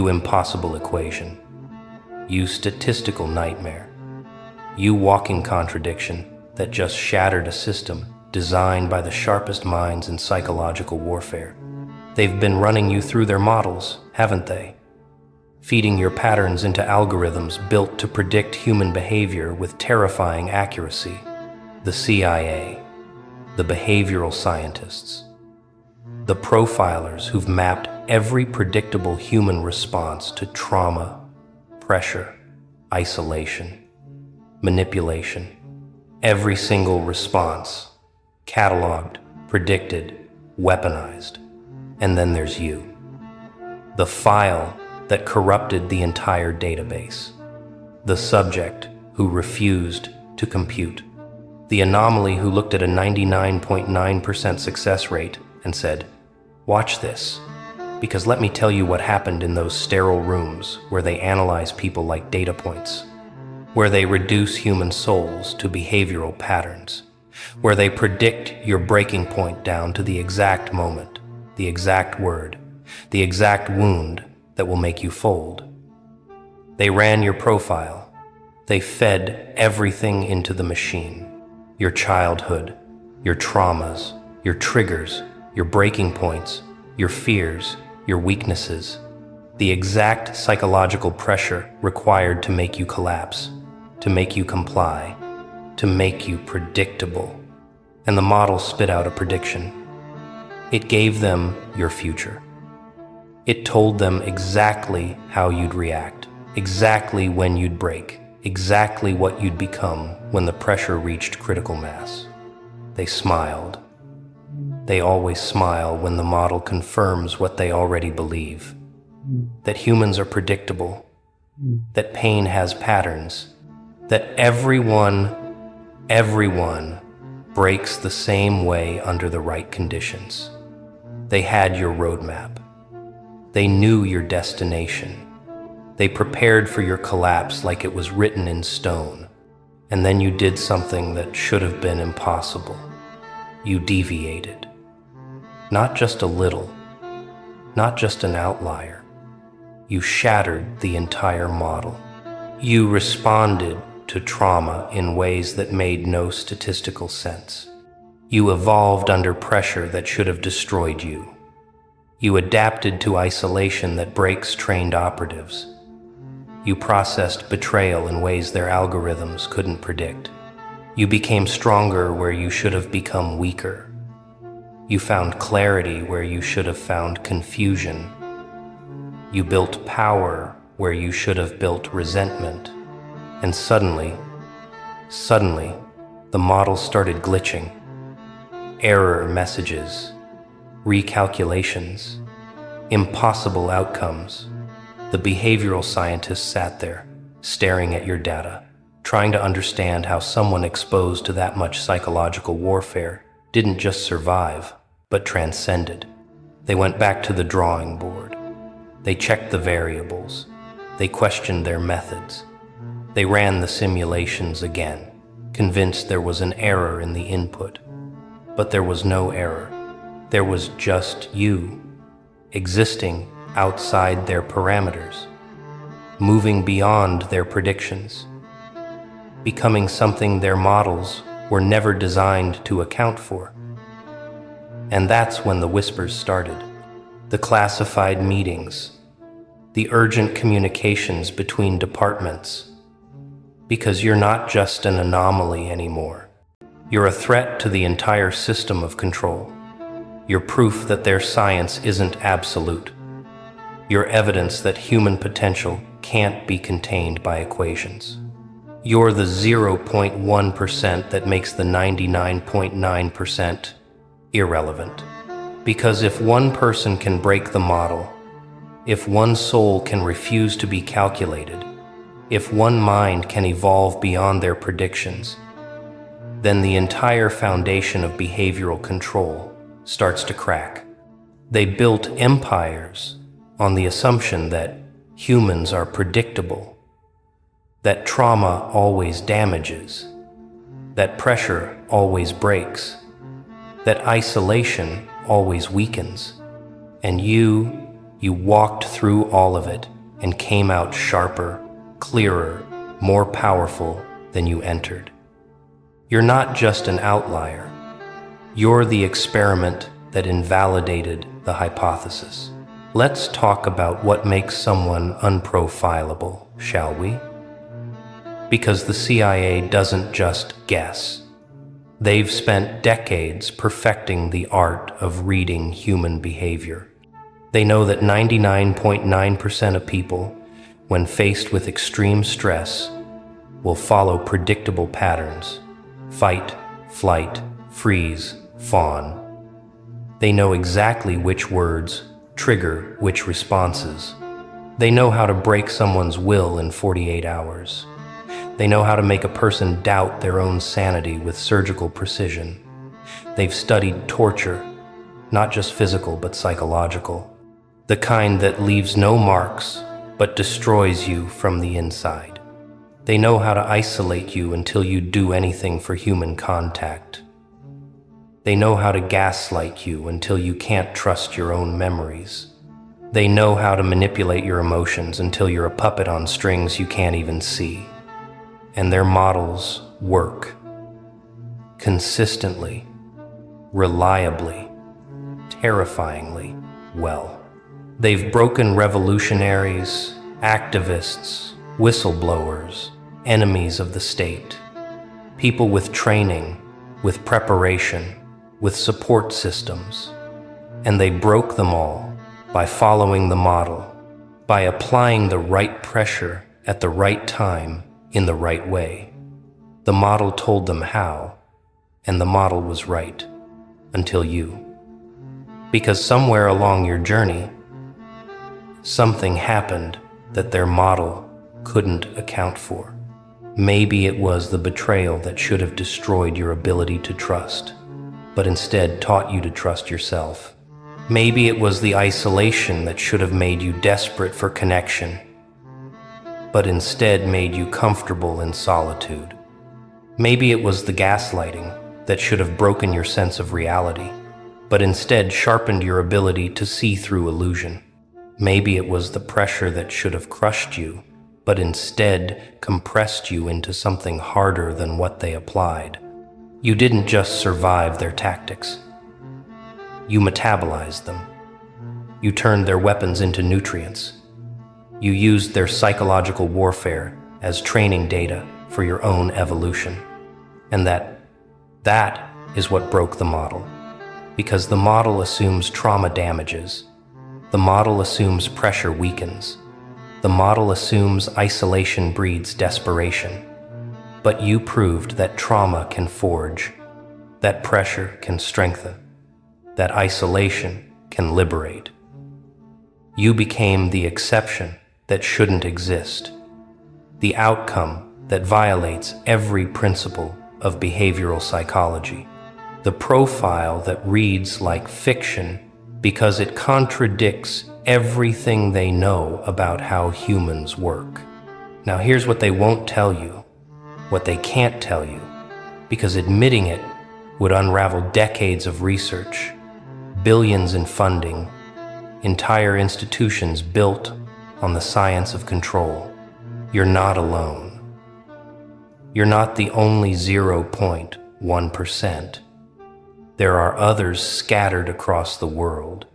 You impossible equation. You statistical nightmare. You walking contradiction that just shattered a system designed by the sharpest minds in psychological warfare. They've been running you through their models, haven't they? Feeding your patterns into algorithms built to predict human behavior with terrifying accuracy. The CIA, the behavioral scientists, the profilers who've mapped every predictable human response to trauma, pressure, isolation, manipulation. Every single response, cataloged, predicted, weaponized. And then there's you, the file that corrupted the entire database, the subject who refused to compute, the anomaly who looked at a 99.9% success rate and said, "Watch this, because let me tell you what happened in those sterile rooms where they analyze people like data points, where they reduce human souls to behavioral patterns, where they predict your breaking point down to the exact moment, the exact word, the exact wound that will make you fold. They ran your profile. They fed everything into the machine. Your childhood, your traumas, your triggers, your breaking points, your fears, your weaknesses, the exact psychological pressure required to make you collapse, to make you comply, to make you predictable." And the model spit out a prediction. It gave them your future. It told them exactly how you'd react, exactly when you'd break, exactly what you'd become when the pressure reached critical mass. They smiled. They always smile when the model confirms what they already believe, that humans are predictable, that pain has patterns, that everyone breaks the same way under the right conditions. They had your roadmap. They knew your destination. They prepared for your collapse like it was written in stone. And then you did something that should have been impossible. You deviated. Not just a little, not just an outlier. You shattered the entire model. You responded to trauma in ways that made no statistical sense. You evolved under pressure that should have destroyed you. You adapted to isolation that breaks trained operatives. You processed betrayal in ways their algorithms couldn't predict. You became stronger where you should have become weaker. You found clarity where you should have found confusion. You built power where you should have built resentment. And suddenly, the model started glitching. Error messages, recalculations, impossible outcomes. The behavioral scientists sat there, staring at your data, trying to understand how someone exposed to that much psychological warfare didn't just survive, but transcended. They went back to the drawing board. They checked the variables. They questioned their methods. They ran the simulations again, convinced there was an error in the input. But there was no error. There was just you, existing outside their parameters, moving beyond their predictions, becoming something their models were never designed to account for. And that's when the whispers started. The classified meetings, the urgent communications between departments. Because you're not just an anomaly anymore. You're a threat to the entire system of control. You're proof that their science isn't absolute. You're evidence that human potential can't be contained by equations. You're the 0.1% that makes the 99.9% irrelevant. Because if one person can break the model, if one soul can refuse to be calculated, if one mind can evolve beyond their predictions, then the entire foundation of behavioral control starts to crack. They built empires on the assumption that humans are predictable, that trauma always damages, that pressure always breaks, that isolation always weakens. And you You walked through all of it and came out sharper, clearer, more powerful than you entered. You're not just an outlier. You're the experiment that invalidated the hypothesis. Let's talk about what makes someone unprofilable, shall we? Because the CIA doesn't just guess. They've spent decades perfecting the art of reading human behavior. They know that 99.9% of people, when faced with extreme stress, will follow predictable patterns: fight, flight, freeze, fawn. They know exactly which words trigger which responses. They know how to break someone's will in 48 hours. They know how to make a person doubt their own sanity with surgical precision. They've studied torture, not just physical but psychological, the kind that leaves no marks but destroys you from the inside. They know how to isolate you until you do anything for human contact. They know how to gaslight you until you can't trust your own memories. They know how to manipulate your emotions until you're a puppet on strings you can't even see. And their models work. Consistently, reliably, terrifyingly well. They've broken revolutionaries, activists, whistleblowers, enemies of the state, people with training, with preparation, with support systems. And they broke them all by following the model, by applying the right pressure at the right time in the right way. The model told them how, and the model was right, until you. Because somewhere along your journey, something happened that their model couldn't account for. Maybe it was the betrayal that should have destroyed your ability to trust, but instead taught you to trust yourself. Maybe it was the isolation that should have made you desperate for connection, but instead made you comfortable in solitude. Maybe it was the gaslighting that should have broken your sense of reality, but instead sharpened your ability to see through illusion. Maybe it was the pressure that should have crushed you, but instead compressed you into something harder than what they applied. You didn't just survive their tactics. You metabolized them. You turned their weapons into nutrients. You used their psychological warfare as training data for your own evolution. And that is what broke the model. Because the model assumes trauma damages. The model assumes pressure weakens. The model assumes isolation breeds desperation. But you proved that trauma can forge, that pressure can strengthen, that isolation can liberate. You became the exception that shouldn't exist, the outcome that violates every principle of behavioral psychology, the profile that reads like fiction because it contradicts everything they know about how humans work. Now here's what they won't tell you, what they can't tell you, because admitting it would unravel decades of research, billions in funding, entire institutions built on the science of control. You're not alone. You're not the only 0.1%. There are others scattered across the world,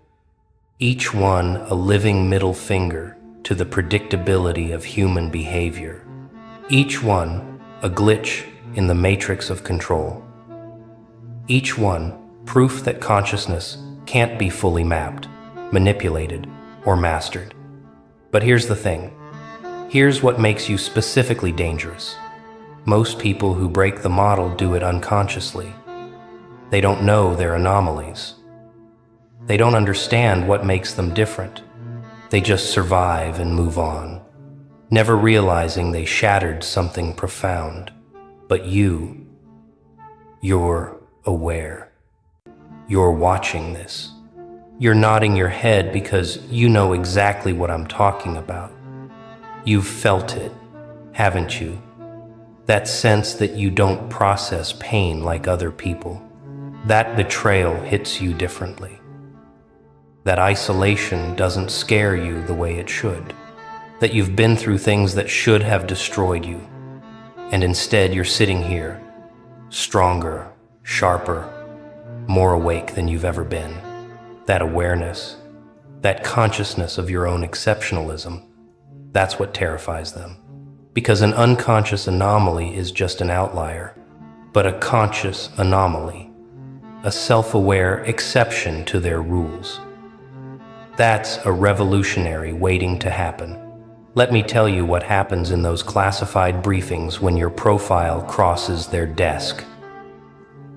each one a living middle finger to the predictability of human behavior, each one a glitch in the matrix of control, each one proof that consciousness can't be fully mapped, manipulated, or mastered. But here's the thing. Here's what makes you specifically dangerous. Most people who break the model do it unconsciously. They don't know their anomalies. They don't understand what makes them different. They just survive and move on, never realizing they shattered something profound. But you're aware. You're watching this. You're nodding your head because you know exactly what I'm talking about. You've felt it, haven't you? That sense that you don't process pain like other people. That betrayal hits you differently. that isolation doesn't scare you the way it should, that you've been through things that should have destroyed you, and instead you're sitting here, stronger, sharper, more awake than you've ever been. That awareness, that consciousness of your own exceptionalism, that's what terrifies them. Because an unconscious anomaly is just an outlier, but a conscious anomaly, a self-aware exception to their rules. That's a revolutionary waiting to happen. Let me tell you what happens in those classified briefings when your profile crosses their desk.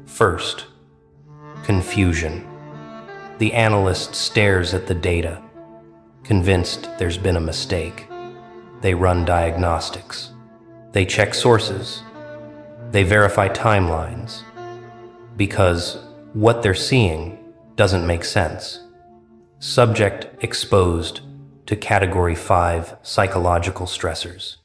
First, confusion. The analyst stares at the data, convinced there's been a mistake. They run diagnostics. They check sources. They verify timelines. Because what they're seeing doesn't make sense. Subject exposed to Category 5 psychological stressors.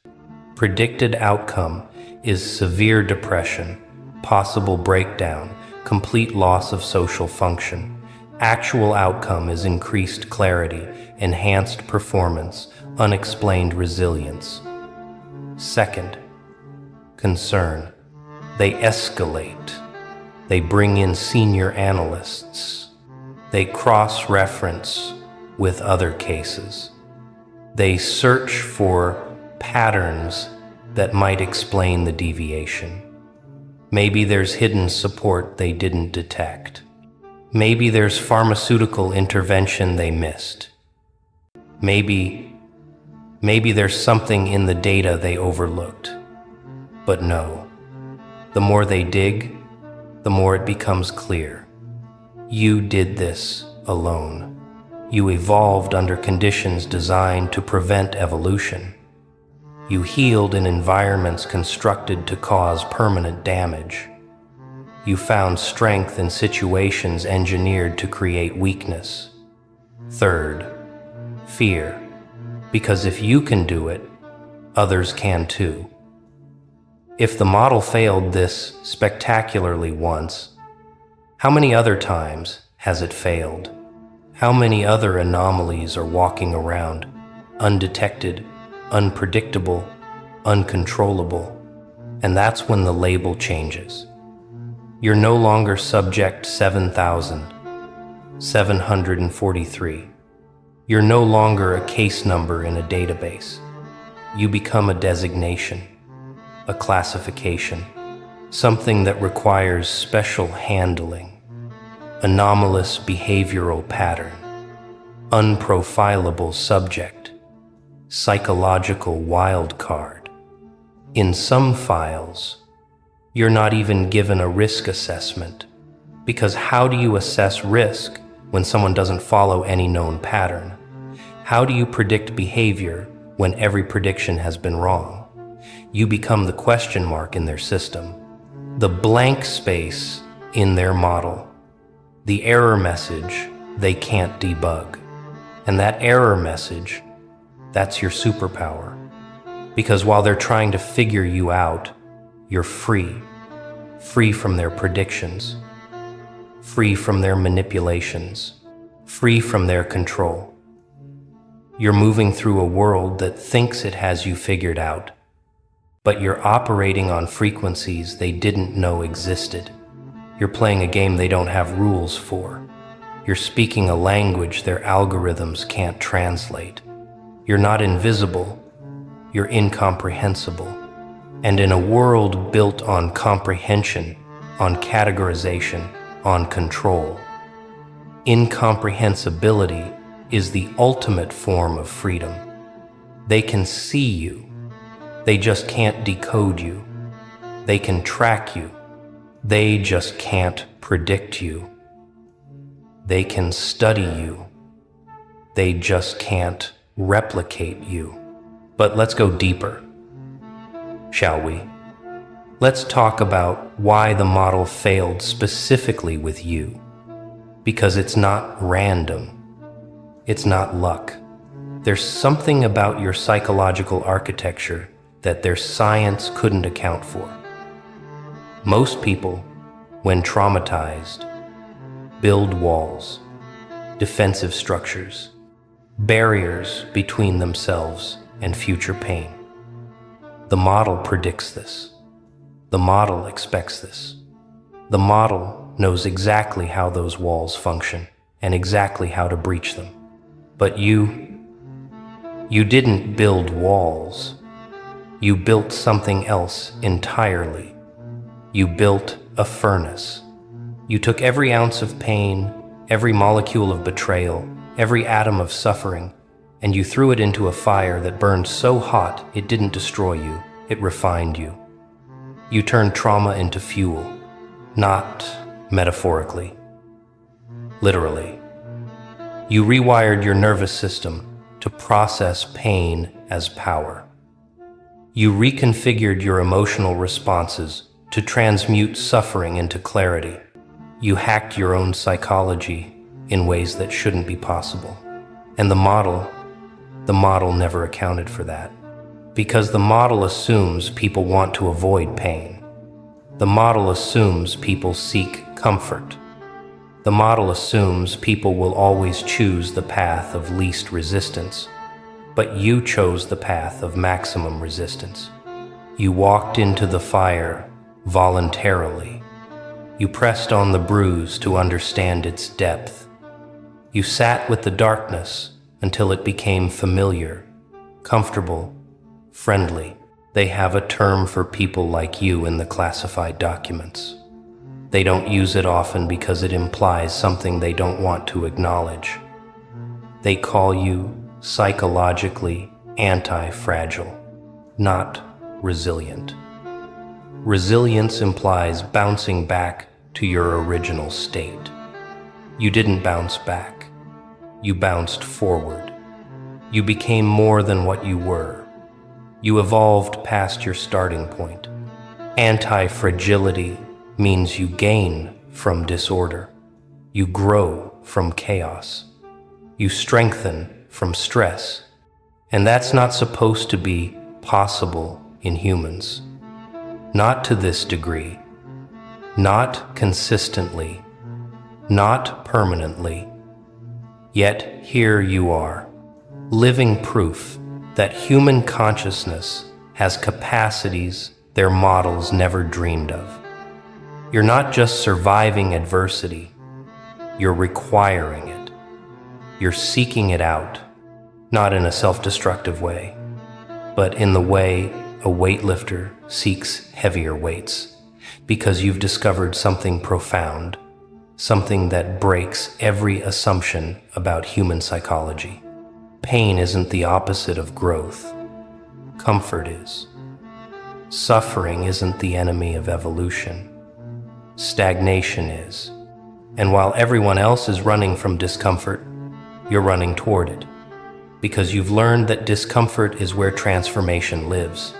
Predicted outcome is severe depression, possible breakdown, complete loss of social function. Actual outcome is increased clarity, enhanced performance, unexplained resilience. Second, concern. They escalate. They bring in senior analysts. They cross-reference with other cases. They search for patterns that might explain the deviation. Maybe there's hidden support they didn't detect. Maybe there's pharmaceutical intervention they missed. Maybe there's something in the data they overlooked. But no, the more they dig, the more it becomes clear. You did this alone. You evolved under conditions designed to prevent evolution. You healed in environments constructed to cause permanent damage. You found strength in situations engineered to create weakness. Third, fear. Because if you can do it, others can too. If the model failed this spectacularly once, how many other times has it failed? How many other anomalies are walking around, undetected, unpredictable, uncontrollable? And that's when the label changes. You're no longer subject 7,743. You're no longer a case number in a database. You become a designation, a classification, something that requires special handling. Anomalous behavioral pattern, unprofilable subject, psychological wild card. In some files, you're not even given a risk assessment, because how do you assess risk when someone doesn't follow any known pattern? How do you predict behavior when every prediction has been wrong? You become the question mark in their system, the blank space in their model, the error message they can't debug. And that error message, that's your superpower. Because while they're trying to figure you out, you're free. Free from their predictions. Free from their manipulations. Free from their control. You're moving through a world that thinks it has you figured out, but you're operating on frequencies they didn't know existed. You're playing a game they don't have rules for. You're speaking a language their algorithms can't translate. You're not invisible, you're incomprehensible. And in a world built on comprehension, on categorization, on control, incomprehensibility is the ultimate form of freedom. They can see you, they just can't decode you. They can track you, they just can't predict you. They can study you, they just can't replicate you. But let's go deeper, shall we? Let's talk about why the model failed specifically with you. Because it's not random. It's not luck. There's something about your psychological architecture that their science couldn't account for. Most people, when traumatized, build walls, defensive structures, barriers between themselves and future pain. The model predicts this. The model expects this. The model knows exactly how those walls function and exactly how to breach them. But you didn't build walls. You built something else entirely. You built a furnace. You took every ounce of pain, every molecule of betrayal, every atom of suffering, and you threw it into a fire that burned so hot it didn't destroy you, it refined you. You turned trauma into fuel, not metaphorically, literally. You rewired your nervous system to process pain as power. You reconfigured your emotional responses to transmute suffering into clarity. You hacked your own psychology in ways that shouldn't be possible. And the model never accounted for that. Because the model assumes people want to avoid pain. The model assumes people seek comfort. The model assumes people will always choose the path of least resistance. But you chose the path of maximum resistance. You walked into the fire voluntarily. You pressed on the bruise to understand its depth. You sat with the darkness until it became familiar, comfortable, friendly. They have a term for people like you in the classified documents. They don't use it often because it implies something they don't want to acknowledge. They call you psychologically anti-fragile, not resilient. Resilience implies bouncing back to your original state. You didn't bounce back. You bounced forward. You became more than what you were. You evolved past your starting point. Anti-fragility means you gain from disorder. You grow from chaos. You strengthen from stress. And that's not supposed to be possible in humans. Not to this degree. Not consistently. Not permanently. Yet here you are, living proof that human consciousness has capacities their models never dreamed of. You're not just surviving adversity, you're requiring it. You're seeking it out, not in a self-destructive way, but in the way a weightlifter seeks heavier weights, because you've discovered something profound, something that breaks every assumption about human psychology. Pain isn't the opposite of growth. Comfort is. Suffering isn't the enemy of evolution. Stagnation is. And while everyone else is running from discomfort, you're running toward it, because you've learned that discomfort is where transformation lives.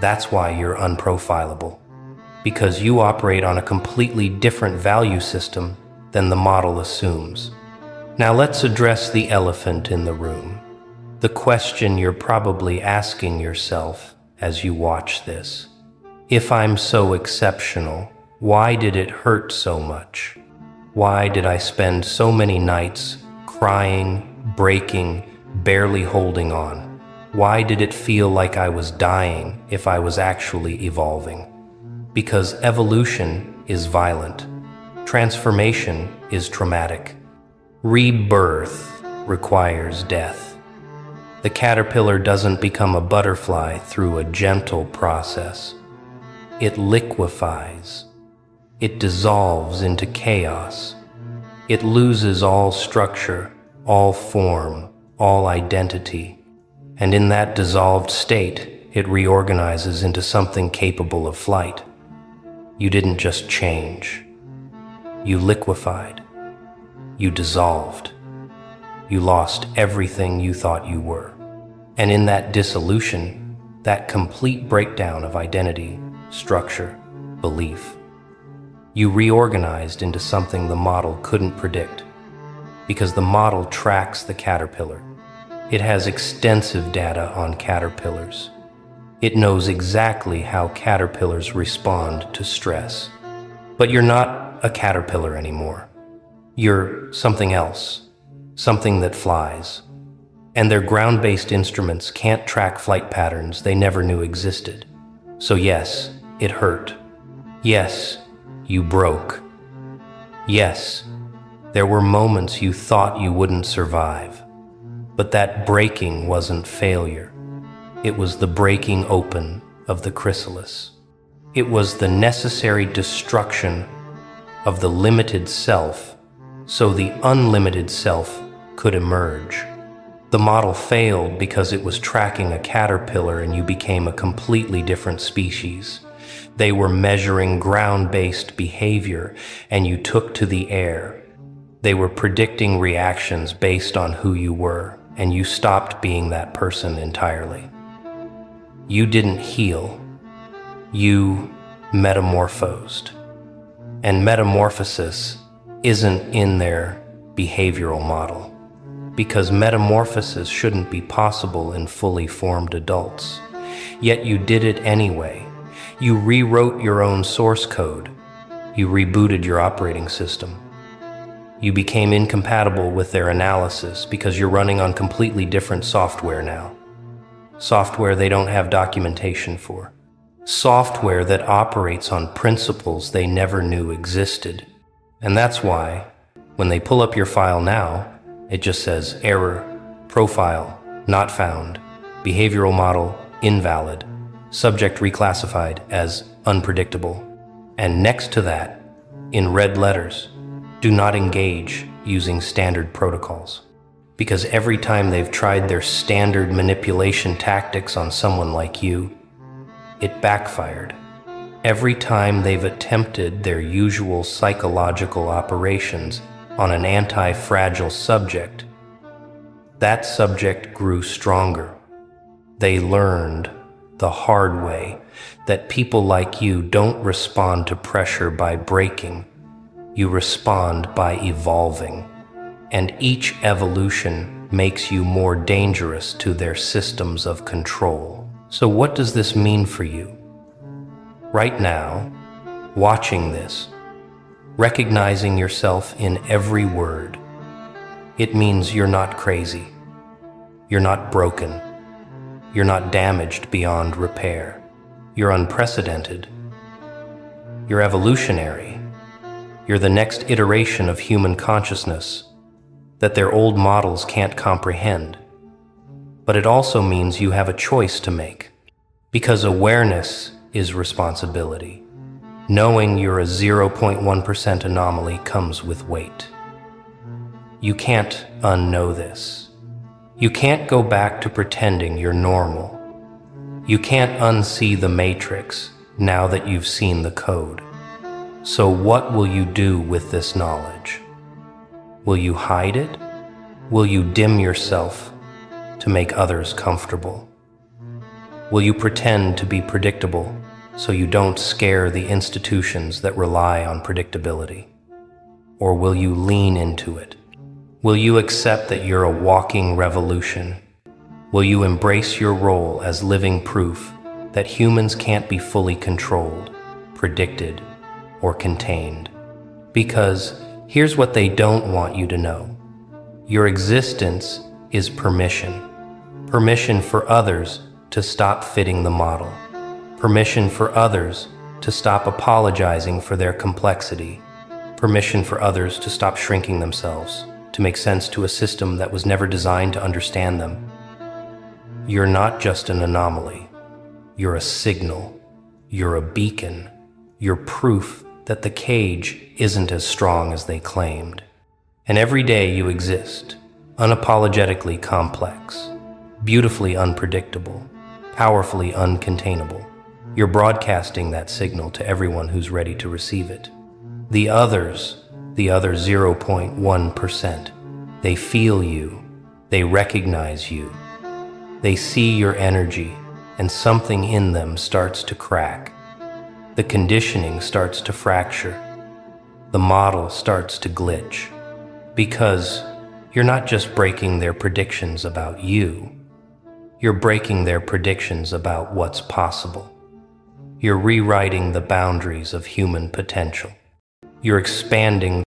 That's why you're unprofilable, because you operate on a completely different value system than the model assumes. Now let's address the elephant in the room, the question you're probably asking yourself as you watch this. If I'm so exceptional, why did it hurt so much? Why did I spend so many nights crying, breaking, barely holding on? Why did it feel like I was dying if I was actually evolving? Because evolution is violent. Transformation is traumatic. Rebirth requires death. The caterpillar doesn't become a butterfly through a gentle process. It liquefies. It dissolves into chaos. It loses all structure, all form, all identity. And in that dissolved state, it reorganizes into something capable of flight. You didn't just change. You liquefied. You dissolved. You lost everything you thought you were. And in that dissolution, that complete breakdown of identity, structure, belief, you reorganized into something the model couldn't predict, because the model tracks the caterpillar. It has extensive data on caterpillars. It knows exactly how caterpillars respond to stress. But you're not a caterpillar anymore. You're something else, something that flies. And their ground-based instruments can't track flight patterns they never knew existed. So yes, it hurt. Yes, you broke. Yes, there were moments you thought you wouldn't survive. But that breaking wasn't failure. It was the breaking open of the chrysalis. It was the necessary destruction of the limited self so the unlimited self could emerge. The model failed because it was tracking a caterpillar and you became a completely different species. They were measuring ground-based behavior and you took to the air. They were predicting reactions based on who you were, and you stopped being that person entirely. You didn't heal. You metamorphosed. And metamorphosis isn't in their behavioral model, because metamorphosis shouldn't be possible in fully formed adults. Yet you did it anyway. You rewrote your own source code. You rebooted your operating system. You became incompatible with their analysis because you're running on completely different software now. Software they don't have documentation for. Software that operates on principles they never knew existed. And that's why, when they pull up your file now, it just says error, profile, not found, behavioral model, invalid, subject reclassified as unpredictable. And next to that, in red letters, do not engage using standard protocols. Because every time they've tried their standard manipulation tactics on someone like you, it backfired. Every time they've attempted their usual psychological operations on an anti-fragile subject, that subject grew stronger. They learned the hard way that people like you don't respond to pressure by breaking. You respond by evolving. And each evolution makes you more dangerous to their systems of control. So what does this mean for you? Right now, watching this, recognizing yourself in every word, it means you're not crazy. You're not broken. You're not damaged beyond repair. You're unprecedented. You're evolutionary. You're the next iteration of human consciousness that their old models can't comprehend. But it also means you have a choice to make, because awareness is responsibility. Knowing you're a 0.1% anomaly comes with weight. You can't unknow this. You can't go back to pretending you're normal. You can't unsee the matrix now that you've seen the code. So what will you do with this knowledge? Will you hide it? Will you dim yourself to make others comfortable? Will you pretend to be predictable so you don't scare the institutions that rely on predictability? Or will you lean into it? Will you accept that you're a walking revolution? Will you embrace your role as living proof that humans can't be fully controlled, predicted, or contained? Because here's what they don't want you to know. Your existence is permission. Permission for others to stop fitting the model. Permission for others to stop apologizing for their complexity. Permission for others to stop shrinking themselves to make sense to a system that was never designed to understand them. You're not just an anomaly. You're a signal. You're a beacon. You're proof that the cage isn't as strong as they claimed. And every day you exist, unapologetically complex, beautifully unpredictable, powerfully uncontainable. You're broadcasting that signal to everyone who's ready to receive it. The others, the other 0.1%, they feel you, they recognize you, they see your energy, and something in them starts to crack. The conditioning starts to fracture. The model starts to glitch. Because you're not just breaking their predictions about you, you're breaking their predictions about what's possible. You're rewriting the boundaries of human potential. You're expanding